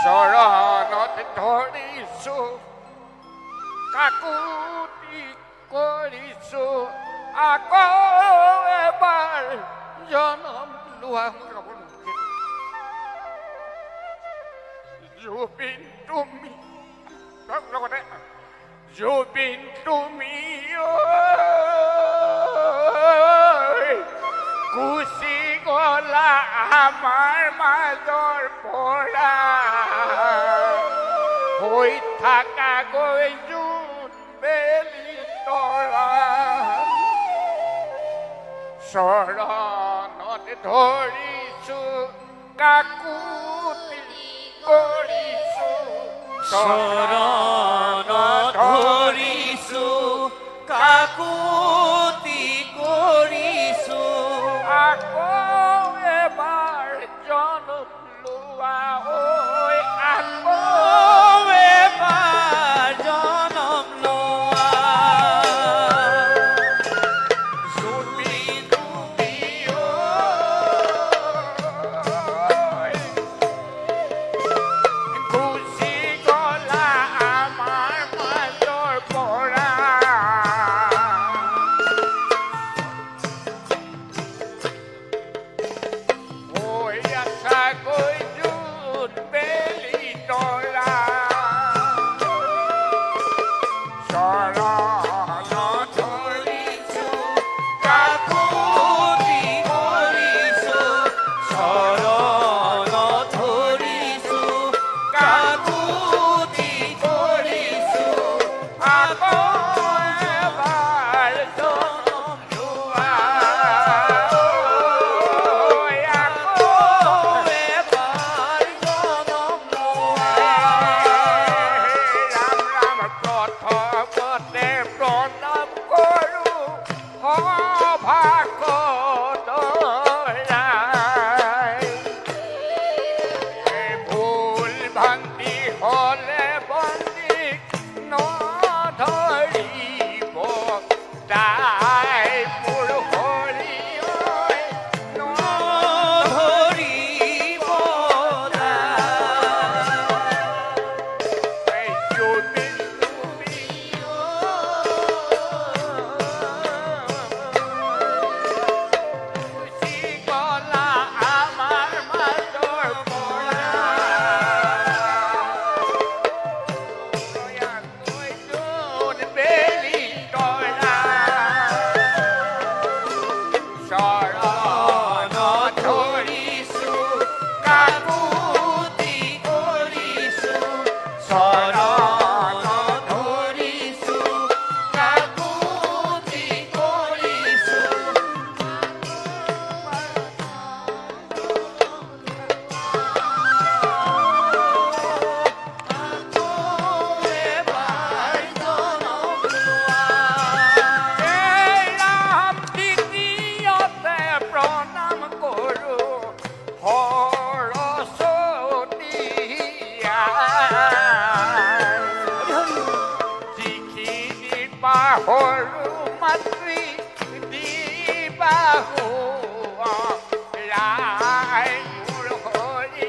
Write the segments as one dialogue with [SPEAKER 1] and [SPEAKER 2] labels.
[SPEAKER 1] চৰণত ধৰিছো কাকুতি কৰিছো আকৌ এবাৰ জনম লোৱা জুবিন তুমি লগতে জুবিন তুমি গুচি গলা আমাৰ মাজৰ পৰা হৈ থাকা গৈ জোন বেলি তৰা চৰণত ধৰিছো কাকুতি কৰিছো
[SPEAKER 2] চৰণত ধৰিছো কাকুতি কৰিছো
[SPEAKER 1] আকৌ এবাৰ জনম লোৱা ঐ আকৌ
[SPEAKER 2] এবাৰ জনম লোৱা
[SPEAKER 1] জুবিন তুমি গুচি গলা আমাৰ মাজৰ পৰা হৈ আছা গৈ জোন বেলি তৰা চৰণত ধৰিছো
[SPEAKER 2] কাকুতি কৰিছো চৰণত ধৰিছো কাকুতি কৰিছো
[SPEAKER 1] আকৌ এবাৰ জনম লোৱা আকৌ
[SPEAKER 2] এবাৰ জনম লোৱা
[SPEAKER 1] ৰাম ৰাম প্ৰথমতে প্ৰণাম কৰো সভাকৰাই ভুল ভ্ৰান্তি হলে বন্দী নধৰিব তাই মোৰ হৰি
[SPEAKER 2] ধৰিব
[SPEAKER 1] জুবিন তুমি গুচি গলা আমাৰ মাজৰ পৰা গৈ জোন বেলি তৰা চৰণত ধৰিছো
[SPEAKER 2] কাকুতি কৰিছো চৰণত ধৰিছো কাকুতি কৰিছো এবাৰ জনম লোৱা
[SPEAKER 1] এই ৰাম দ্বিতীয়তে প্ৰণাম কৰো সৰস্বতী যিখিনি পাহৰো মাতৃ দিবাহু ৰাই মোৰ হৰি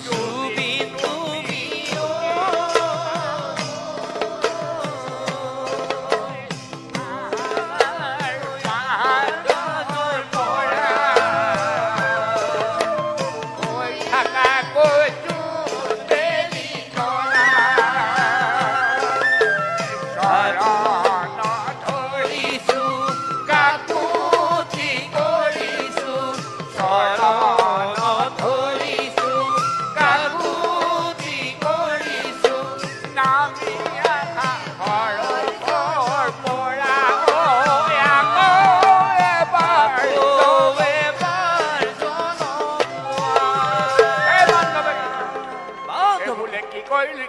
[SPEAKER 2] জুবিন তুমি ধৰিছো কাকুতি কৰিছো চৰণত ধৰিছো কাকুতি কৰিছো এবাৰ জনম লোৱা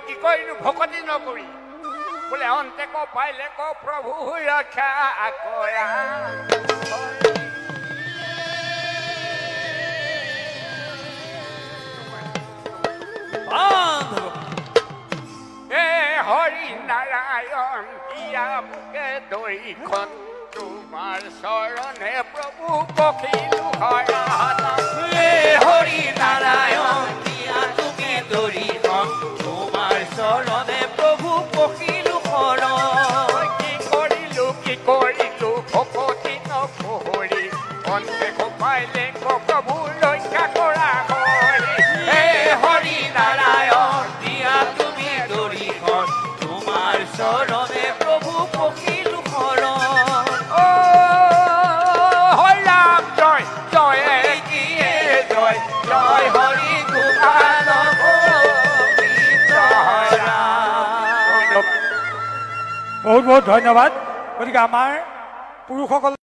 [SPEAKER 1] কি কৰিলো ভকতি নকৰি বোলে অন্তে ক পাইলে ক প্ৰভু ৰক্ষা কৰা হৰি নাৰায়ণ দিয়া মুকে দৈখন তোমাৰ চৰণে প্ৰভু পখিলো শৰণ
[SPEAKER 2] হে হৰি নাৰায়ণ দিয়া তুমি দৰিখন তোমাৰ চৰণে প্ৰভু পখিলো শৰণ
[SPEAKER 1] কি কৰিলো ভকতি নকৰি অন্তে পাইলে প্ৰভু ৰক্ষা কৰা হৰি
[SPEAKER 2] হে হৰি নাৰায়ণ দিয়া তুমি দৰিখন তোমাৰ চৰণে প্ৰভু পখিলো শৰণ
[SPEAKER 1] ও হৰি ৰাম জয় জয়
[SPEAKER 2] কিয়ে জয় জয় হৰি গোপাল গোবিন্দ ৰাম।
[SPEAKER 3] বহুত বহুত ধন্যবাদ। গতিকে আমাৰ পুৰুষসকল